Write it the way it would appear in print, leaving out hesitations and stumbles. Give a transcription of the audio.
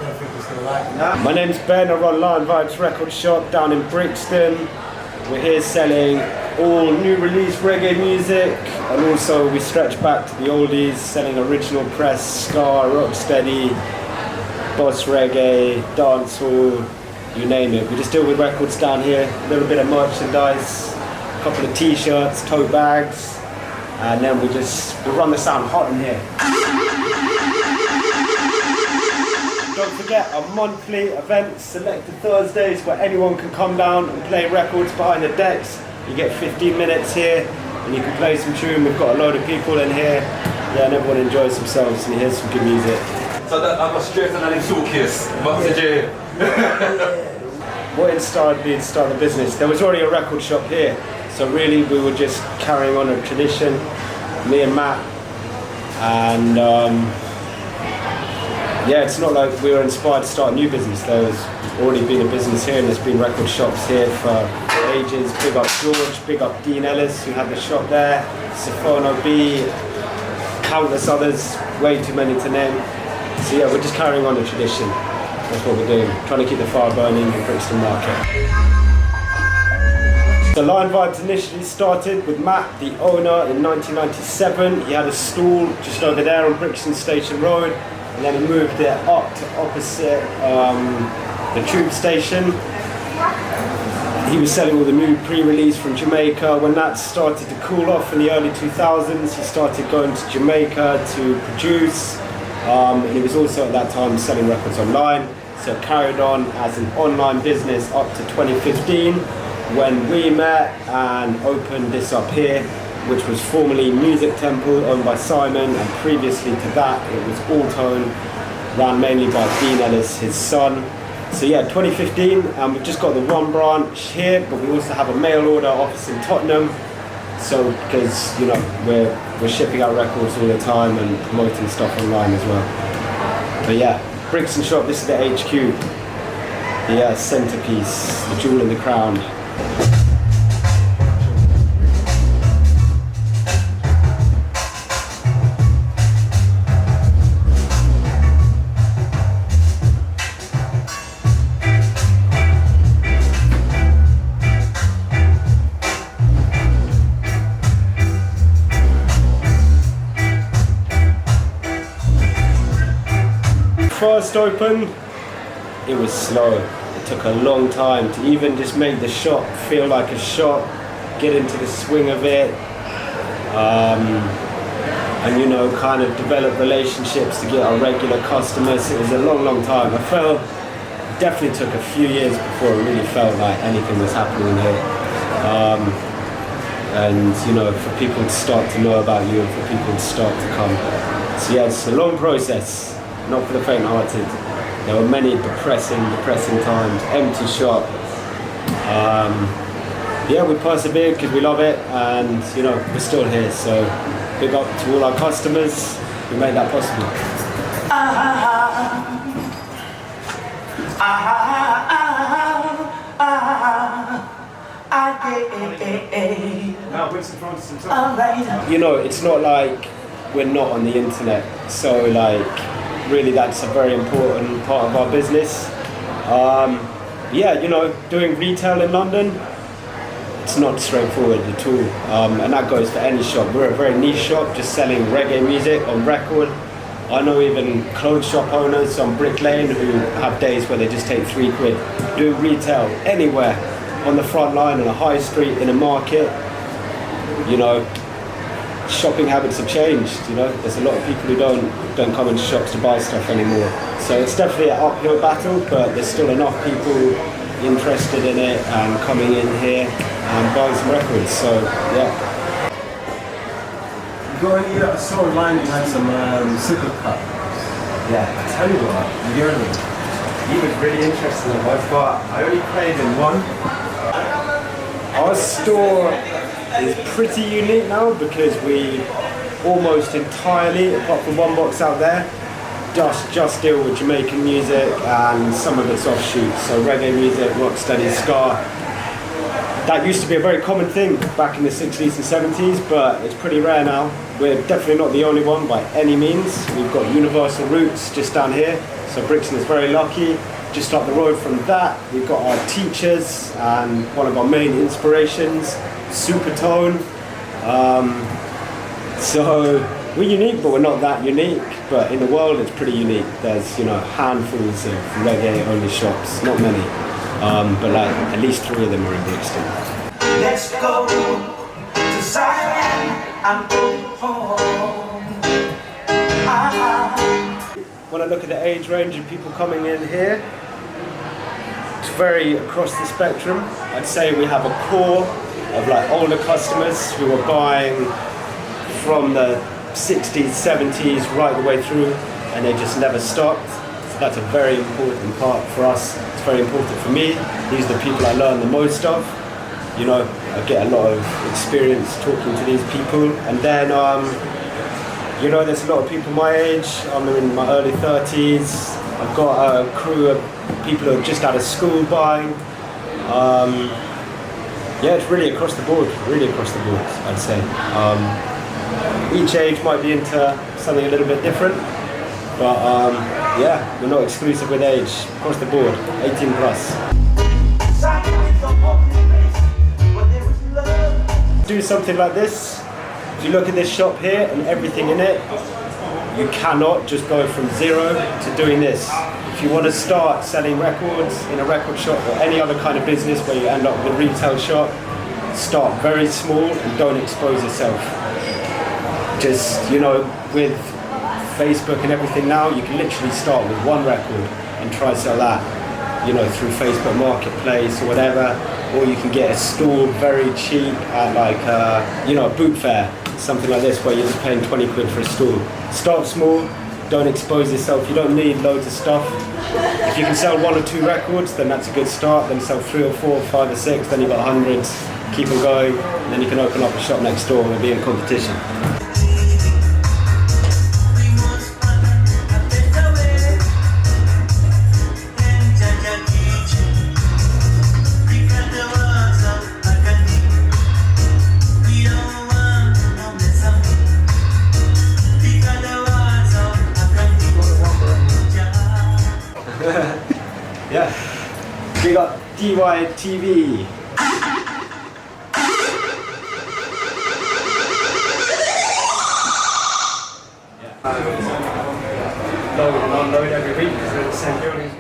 don't think it's gonna like it. My name's Ben, I run Lion Vibes Record Shop down in Brixton. We're here selling all new release reggae music, and also we stretch back to the oldies, selling original press, ska, rocksteady, boss reggae, dancehall, you name it. We just deal with records down here, a little bit of merchandise, a couple of t-shirts, tote bags, and then we run the sound hot in here. Don't forget our monthly events, Selected Thursdays, where anyone can come down and play records behind the decks. You get 15 minutes here and you can play some tune. We've got a load of people in here, yeah, and everyone enjoys themselves and you hear some good music. So that I got straight on the suitcase. What inspired me to start the business? There was already a record shop here, so really we were just carrying on a tradition, me and Matt, and yeah, it's not like we were inspired to start a new business. There's already been a business here and there's been record shops here for ages. Big up George, big up Dean Ellis who had the shop there, Sophono B, countless others, way too many to name. So yeah, we're just carrying on the tradition. That's what we're doing, trying to keep the fire burning in the Brixton market. The Lion Vibes initially started with Matt, the owner, in 1997. He had a stall just over there on Brixton Station Road, and then he moved it up to opposite the tube station. He was selling all the new pre-release from Jamaica. When that started to cool off in the early 2000s, he started going to Jamaica to produce, and he was also at that time selling records online. So it carried on as an online business up to 2015, when we met and opened this up here, which was formerly Music Temple, owned by Simon, and previously to that it was Alltone, run mainly by Dean Ellis, his son. So yeah, 2015, and we've just got the one branch here, but we also have a mail order office in Tottenham. So because we're shipping out records all the time and promoting stuff online as well. But yeah, Brixton shop. This is the HQ, the centerpiece, the jewel in the crown. First opened, it was slow. It took a long time to even just make the shop feel like a shop, get into the swing of it, and kind of develop relationships to get our regular customers. It was a long time. I felt it definitely took a few years before it really felt like anything was happening here. And for people to start to know about you and for people to start to come. So yeah, it's a long process. Not for the faint-hearted. There were many depressing times, empty shop. Yeah, we persevered because we love it, and we're still here. So big up to all our customers who made that possible. Now, Winston Francis. It's not like we're not on the internet. So really that's a very important part of our business. Yeah, doing retail in London, it's not straightforward at all. And that goes for any shop. We're a very niche shop, just selling reggae music on record. I know even clothes shop owners on Brick Lane who have days where they just take £3, do retail anywhere, on the front line, on a high street, in a market. Shopping habits have changed. There's a lot of people who don't come into shops to buy stuff anymore. So it's definitely an uphill battle, but there's still enough people interested in it and coming in here and buying some records. So yeah. You got any I saw online you had some super cups. Yeah, I tell you what, he was really interested in it, but I only played in one. Our store is pretty unique now because we almost entirely, apart from one box out there, just deal with Jamaican music and some of its offshoots, so reggae music, rocksteady, ska. That used to be a very common thing back in the 60s and 70s, but it's pretty rare now. We're definitely not the only one by any means. We've got Universal Roots just down here, so Brixton is very lucky. Just up the road from that, we've got our teachers and one of our main inspirations, Supertone. So we're unique, but we're not that unique. But in the world, it's pretty unique. There's, you know, handfuls of reggae-only shops, not many, but like at least 3 of them are in Brixton. Let's go to Zion and go home. When I look at the age range of people coming in here, it's very across the spectrum. I'd say we have a core of like older customers who are buying from the 60s, 70s, right the way through, and they just never stopped. So that's a very important part for us. It's very important for me. These are the people I learn the most of. You know, I get a lot of experience talking to these people. And then, you know, there's a lot of people my age. I'm in my early 30s. I've got a crew of people who are just out of school buying. Yeah, it's really across the board, I'd say. Each age might be into something a little bit different, but yeah, we're not exclusive with age, across the board, 18 plus. Do something like this. If you look at this shop here and everything in it, you cannot just go from 0 to doing this. If you want to start selling records in a record shop or any other kind of business where you end up with a retail shop, start very small and don't expose yourself. Just, you know, with Facebook and everything now, you can literally start with 1 record and try to sell that, you know, through Facebook Marketplace or whatever, or you can get a stall very cheap at like, you know, a boot fair, something like this, where you're just paying 20 quid for a stall. Start small, don't expose yourself, you don't need loads of stuff. If you can sell 1 or 2 records, then that's a good start, then sell 3 or 4 or 5 or 6, then you've got hundreds, keep them going, and then you can open up a shop next door and be in competition. Yeah, we got DutchYardeezTV. Load and unload every week because we're in the same building.